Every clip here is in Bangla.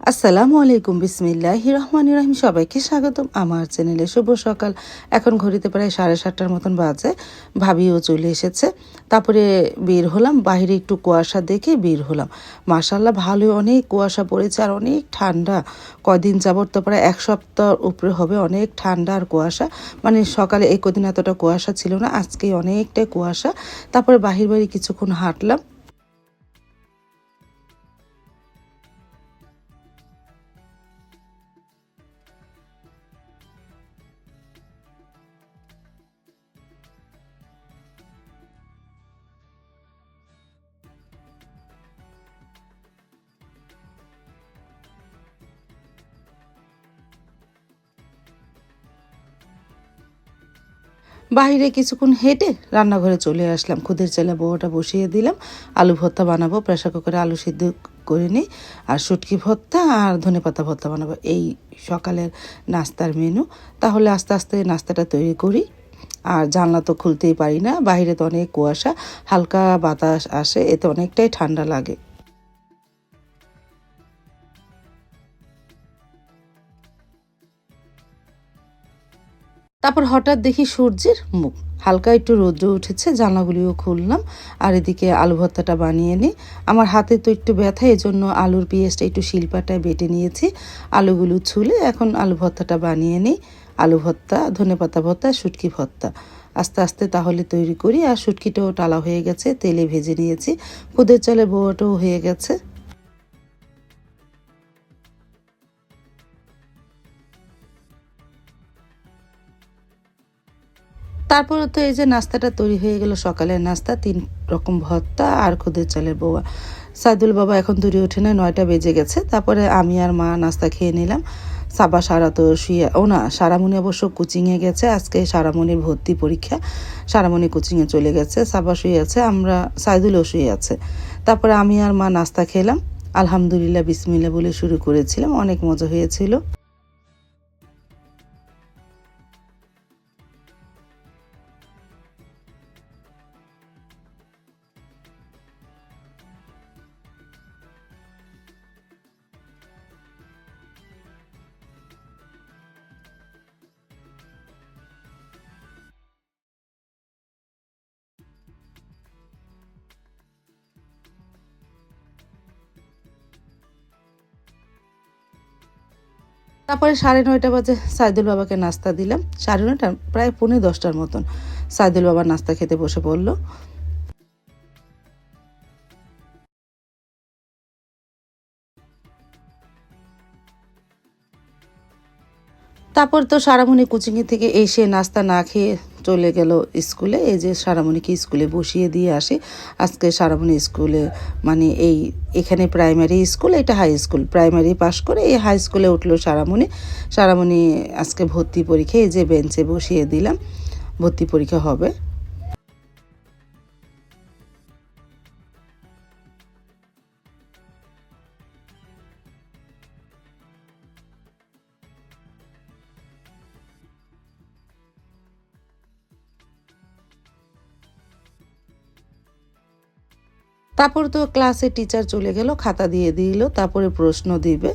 আসসালামু আলাইকুম, বিসমিল্লাহির রহমানির রহিম। সবাইকে স্বাগতম আমার চ্যানেলে। শুভ সকাল। এখন ঘড়িতে প্রায় 7:30টার মতন বাজে। ভাবিও চলে এসেছে। তারপরে বের হলাম, বাইরে একটু কুয়াশা দেখে বের হলাম। মাশাআল্লাহ ভালোই অনেক কুয়াশা পড়েছে আর অনেক ঠান্ডা। কয়দিন যাবত তো প্রায় 1 সপ্তাহ উপরে হবে, অনেক ঠান্ডা আর কুয়াশা। মানে সকালে এই কদিন এতটা কুয়াশা ছিল না, আজকে অনেকটাই কুয়াশা। তারপরে বাহির কিছুক্ষণ হাঁটলাম। বাইরে কিছুক্ষণ হেঁটে রান্নাঘরে চলে আসলাম। খুদের চালে বউটা বসিয়ে দিলাম। আলু ভর্তা বানাবো, প্রেসার কুকারে আলু সিদ্ধ করে নিই। আর শুটকি ভর্তা আর ধনেপাতা ভর্তা বানাবো, এই সকালের নাস্তার মেনু। তাহলে আস্তে আস্তে নাস্তাটা তৈরি করি। আর জানলা তো খুলতেই পারি না, বাইরে তো অনেক কুয়াশা, হালকা বাতাস আসে, এতে অনেকটাই ঠান্ডা লাগে। তারপর হঠাৎ দেখি সূর্যের মুখ, হালকা একটু রৌদ্র উঠেছে, জানলাগুলিও খুললাম। আর এদিকে আলু ভর্তাটা বানিয়ে নিই। আমার হাতে তো একটু ব্যথা, এই জন্য আলুর পেঁয়াজটা একটু শিলপাটায় বেটে নিয়েছি। আলুগুলো ছুলে এখন আলু ভর্তাটা বানিয়ে নিই। আলু ভর্তা, ধনেপাতা ভর্তা, শুটকি ভর্তা আস্তে আস্তে তাহলে তৈরি করি। আর শুটকিটাও টালা হয়ে গেছে, তেলে ভেজে নিয়েছি। খুদের চালের বড়াটাও হয়ে গেছে। তারপরে তো এই যে নাস্তাটা তৈরি হয়ে গেল, সকালের নাস্তা। 3 রকম ভর্তা আর খুদের চালের বড়া। সাইদুল বাবা এখন দূরে ওঠে না, 9টা বেজে গেছে। তারপরে আমি আর মা নাস্তা খেয়ে নিলাম। সাবা সারা তো শুয়ে, ও না, সারামণি অবশ্য কোচিংয়ে গেছে। আজকে সারামণির ভর্তি পরীক্ষা। সারামণি কোচিংয়ে চলে গেছে, সাবা শুয়ে আছে, আমরা সাইদুলও শুয়ে আছে। তারপরে আমি আর মা নাস্তা খেলাম। আলহামদুলিল্লাহ বিসমিল্লাহ বলে শুরু করেছিলাম, অনেক মজা হয়েছিল। তারপরে 9:30 বাজে সাইদুল বাবাকে নাস্তা দিলাম। 9:30, প্রায় 9:45টার মতন সাইদুল বাবা নাস্তা খেতে বসে পড়ল। তারপর তো সারামণি কোচিংয়ে থেকে এসে নাস্তা না খেয়ে চলে গেল স্কুলে। এই যে সারামণিকে স্কুলে বসিয়ে দিয়ে আসি। আজকে সারামণি স্কুলে, মানে এখানে প্রাইমারি স্কুল, এটা হাই স্কুল। প্রাইমারি পাশ করে এই হাই স্কুলে উঠলো সারামণি। সারামণি আজকে ভর্তি পরীক্ষা, এই যে বেঞ্চে বসিয়ে দিলাম, ভর্তি পরীক্ষা হবে। তারপর তো ক্লাসে টিচার চলে গেল, খাতা দিয়ে দিল, তারপরে প্রশ্ন দিবে।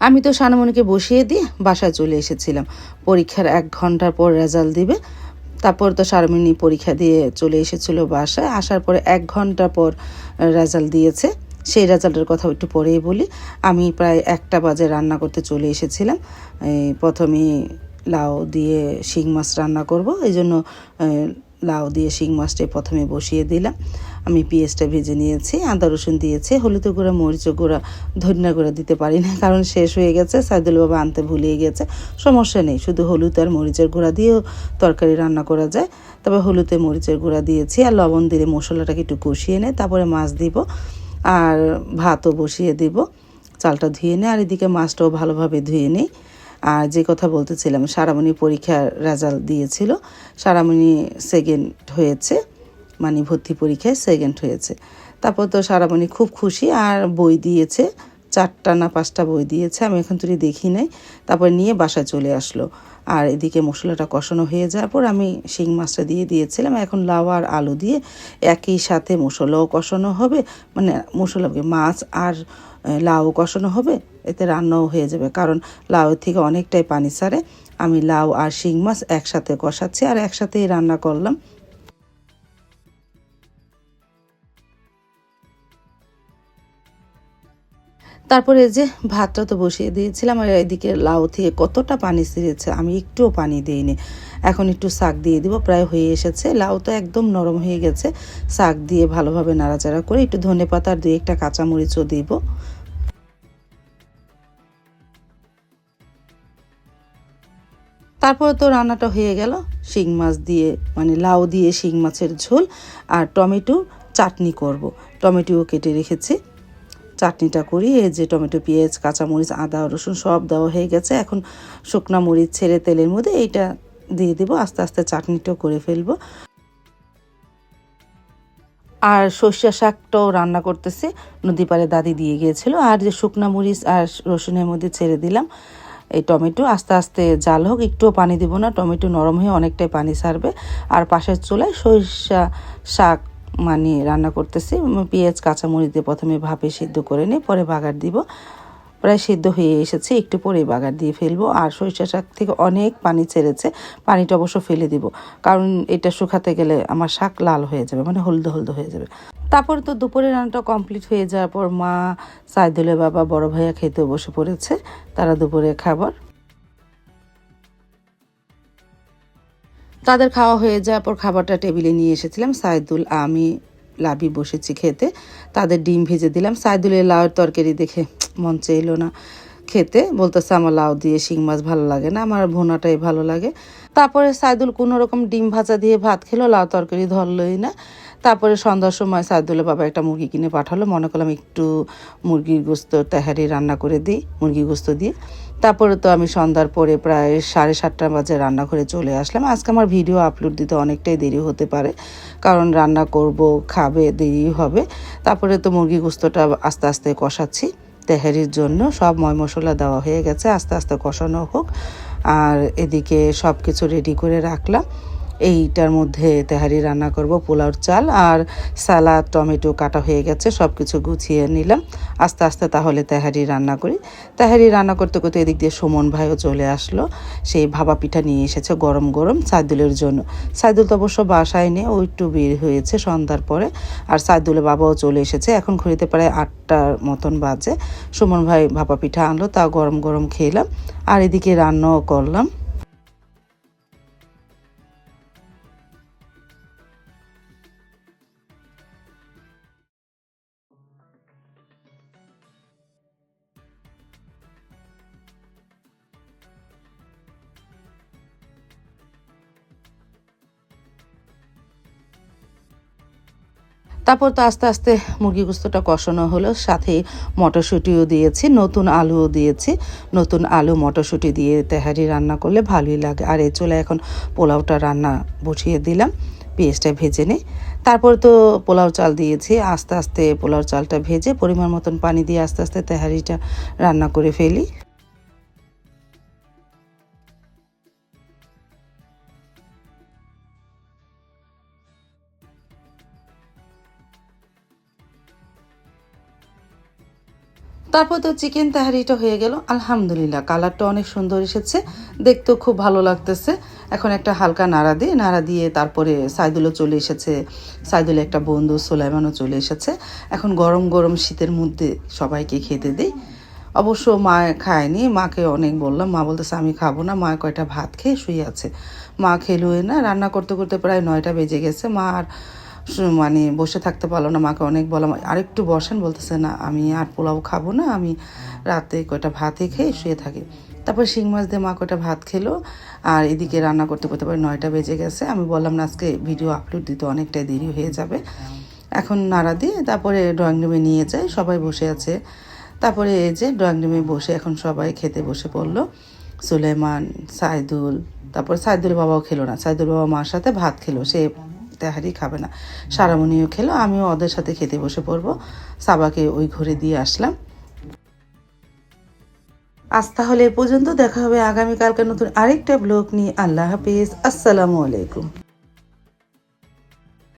আমি তো সানমনিকে বসিয়ে দিয়ে বাসায় চলে এসেছিলাম। পরীক্ষার 1 ঘন্টা পর রেজাল্ট দিবে। তারপর তো সারমিনী পরীক্ষা দিয়ে চলে এসেছিল বাসায়। আসার পরে 1 ঘন্টা পর রেজাল্ট দিয়েছে। সেই রেজাল্টের কথা একটু পরেই বলি। আমি প্রায় 1টা বাজে রান্না করতে চলে এসেছিলাম। প্রথমে লাউ দিয়ে শিং মাছ রান্না করব, এই জন্য লাউ দিয়ে শিং মাছটা প্রথমে বসিয়ে দিলাম। আমি পেঁয়াজটা ভেজে নিয়েছি, আদা রসুন দিয়েছি, হলুদের গুঁড়া, মরিচের গুঁড়া, ধনিয়া গুঁড়া দিতে পারি না, কারণ শেষ হয়ে গেছে। সাইদুল বাবা আনতে ভুলিয়ে গেছে। সমস্যা নেই, শুধু হলুদ আর মরিচের গুঁড়া দিয়েও তরকারি রান্না করা যায়। তবে হলুদে মরিচের গুঁড়া দিয়েছি, আর লবণ দিলে মশলাটাকে একটু কষিয়ে নেয়, তারপরে মাছ দিব আর ভাতও বসিয়ে দিব। চালটা ধুয়ে নেই আর এদিকে মাছটাও ভালোভাবে ধুয়ে নেই। আর যে কথা বলতেছিলাম, সারামণি পরীক্ষার রেজাল্ট দিয়েছিল। সারামণি সেকেন্ড হয়েছে, মানে ভর্তি পরীক্ষায় সেকেন্ড হয়েছে। তারপর তো সারামণি খুব খুশি, আর বই দিয়েছে 4টা না 5টা বই দিয়েছে, আমি এখন তুই দেখি নাই। তারপর নিয়ে বাসায় চলে আসলো। আর এদিকে মশলাটা কষানো হয়ে যাওয়ার পর আমি শিং মাছটা দিয়ে দিয়েছিলাম। এখন লাউ আর আলু দিয়ে একই সাথে মশলাও কষানো হবে, মানে মশলাকে মাছ আর লাউ কষানো হবে, এতে রান্নাও হয়ে যাবে। কারণ লাউয়ের থেকে অনেকটাই পানি ছাড়ে। আমি লাউ আর শিং মাছ একসাথে কষাচ্ছি আর একসাথেই রান্না করলাম। তারপরে যে ভাতটা তো বসিয়ে দিয়েছিলাম আর এদিকে লাউ থেকে কতটা পানি ছেড়েছে, আমি একটুও পানি দিইনি। এখন একটু শাক দিয়ে দিব, প্রায় হয়ে এসেছে। লাউ তো একদম নরম হয়ে গেছে। শাক দিয়ে ভালোভাবে নাড়াচাড়া করে একটু ধনেপাতা আর 2-1টা কাঁচামরিচও দিব। তারপরে তো রান্নাটা হয়ে গেল। শিং মাছ দিয়ে, মানে লাউ দিয়ে শিং মাছের ঝোল আর টমেটো চাটনি করব। টমেটোও কেটে রেখেছি, চাটনিটা করি। এই যে টমেটো, পেঁয়াজ, কাঁচামরিচ, আদা, রসুন সব দেওয়া হয়ে গেছে। এখন শুকনা মরিচ ছেড়ে তেলের মধ্যে এইটা দিয়ে দেবো, আস্তে আস্তে চাটনিটাও করে ফেলবো। আর সর্ষে শাকটাও রান্না করতেছি, নদী পাড়ে দাদি দিয়ে গিয়েছিল। আর যে শুকনা মরিচ আর রসুনের মধ্যে ছেড়ে দিলাম এই টমেটো, আস্তে আস্তে জাল হোক, একটুও পানি দিব না, টমেটো নরম হয়ে অনেকটাই পানি ছাড়বে। আর পাশের চুলায় সরিষা শাক মানে রান্না করতেছি। পেঁয়াজ কাঁচামরিচ দিয়ে প্রথমে ভাপে সিদ্ধ করে নিই, পরে বাগার দিব। প্রায় সিদ্ধ হয়ে এসেছে, একটু পরেই বাগার দিয়ে ফেলবো। আর সরিষা শাক থেকে অনেক পানি ছেড়েছে, পানিটা অবশ্য ফেলে দিব, কারণ এটা শুকাতে গেলে আমার শাক লাল হয়ে যাবে, মানে হলদে হলদে হয়ে যাবে। তারপর তো দুপুরের রান্নাটা কমপ্লিট হয়ে যাওয়ার পর মা, সাইদুলের বাবা, বড় ভাইয়া খেতে বসে পড়েছে, তারা দুপুরে খাবার। তাদের খাওয়া হয়ে যাওয়ার পর খাবারটা টেবিলে নিয়ে এসেছিলাম। সাইদুল, আমি, লাবি বসেছি খেতে। তাদের ডিম ভেজে দিলাম। সাইদুলের লাউয়ের তরকারি দেখে মন চাইলো না খেতে, বলতেছে আমার লাউ দিয়ে শিং মাছ ভালো লাগে না, আমার ভুনাটাই ভালো লাগে। তারপরে সাইদুল কোনো রকম ডিম ভাজা দিয়ে ভাত খেলো, লাউ তরকারি ধরলই না। তারপরে সন্ধ্যার সময় সাইদুলের বাবা একটা মুরগি কিনে পাঠালো, মনে করলাম একটু মুরগির গোস্ত তেহারি রান্না করে দিই মুরগি গোস্ত দিয়ে। তারপরে তো আমি সন্ধ্যার পরে প্রায় 7:30 বাজে রান্নাঘরে চলে আসলাম। আজকে আমার ভিডিও আপলোড দিতে অনেকটাই দেরি হতে পারে, কারণ রান্না করব, খাবে, দেরি হবে। তারপরে তো মুরগি গোস্তটা আস্তে আস্তে কষাচ্ছি তেহারির জন্য। সব ময় মশলা দেওয়া হয়ে গেছে, আস্তে আস্তে কষানো হোক। আর এদিকে সব কিছু রেডি করে রাখলাম। এইটার মধ্যে তেহারি রান্না করব, পোলাওর চাল আর সালাদ, টমেটো কাটা হয়ে গেছে, সব কিছু গুছিয়ে নিলাম। আস্তে আস্তে তাহলে তেহারি রান্না করি। তেহারি রান্না করতে করতে এদিক দিয়ে সুমন ভাইও চলে আসলো। সেই ভাপা পিঠা নিয়ে এসেছে গরম গরম সাইদুলের জন্য। সাইদুল তো অবশ্য বাসায় নেই, ও একটু বের হয়েছে সন্ধ্যার পরে। আর সাইদুলের বাবাও চলে এসেছে, এখন ঘড়িতে প্রায় 8টার মতন বাজে। সুমন ভাই ভাপা পিঠা আনলো, তা গরম গরম খেলাম। আর এদিকে রান্নাও করলাম। তারপর তো আস্তে আস্তে মুরগি গোস্তটা কষানো হলো, সাথে মটরশুঁটিও দিয়েছি, নতুন আলুও দিয়েছি। নতুন আলু মটরশুঁটি দিয়ে তেহারি রান্না করলে ভালোই লাগে। আর এই চলে এখন পোলাওটা রান্না বসিয়ে দিলাম, পেঁয়াজটা ভেজে নিই। তারপর তো পোলাও চাল দিয়েছি, আস্তে আস্তে পোলাও চালটা ভেজে পরিমাণ মতন পানি দিয়ে আস্তে আস্তে তেহারিটা রান্না করে ফেলি। তারপর তো চিকেন তাহারিটা হয়ে গেল। আলহামদুলিল্লাহ, কালারটা অনেক সুন্দর এসেছে, দেখতেও খুব ভালো লাগতেছে। এখন একটা হালকা নাড়া দিয়ে তারপরে সাইদুলও চলে এসেছে, সাইদুলের একটা বন্ধু সুলাইমানও চলে এসেছে। এখন গরম গরম শীতের মধ্যে সবাইকে খেতে দিই। অবশ্য মা খায়নি, মাকে অনেক বললাম, মা বলতেছে আমি খাবো না, মা কয়টা ভাত খেয়ে শুয়ে আছে। মা খেলোই না। রান্না করতে করতে প্রায় 9টা বেজে গেছে। মা আর মানে বসে থাকতে পারলো না, মাকে অনেক বললাম আরেকটু বসেন, বলতেছে না আমি আর পোলাও খাবো না, আমি রাতে কয়টা ভাতই খেয়ে শুয়ে থাকি। তারপর শিং মাছ দিয়ে মা কয়টা ভাত খেলো। আর এদিকে রান্না করতে করতে প্রায় 9টা বেজে গেছে। আমি বললাম না আজকে ভিডিও আপলোড দিতে অনেকটাই দেরি হয়ে যাবে। এখন নাড়া দিয়ে তারপরে ড্রয়িং রুমে নিয়ে যাই, সবাই বসে আছে। তারপরে এই যে ড্রয়িং রুমে বসে এখন সবাই খেতে বসে পড়লো। সুলেমান, সাইদুল, তারপর সাইদুল বাবাও খেলো না, সাইদুল বাবা মার সাথে ভাত খেলো, সে তেহারি খাবে না। সারামণিও খেলো, আমিও ওদের সাথে খেতে বসে পড়বো। সাবাকে ওই ঘরে দিয়ে আসলাম। আজ তাহলে এ পর্যন্ত, দেখা হবে আগামীকালকে নতুন আরেকটা ব্লগ নিয়ে। আল্লাহ হাফিজ, আসসালামু আলাইকুম।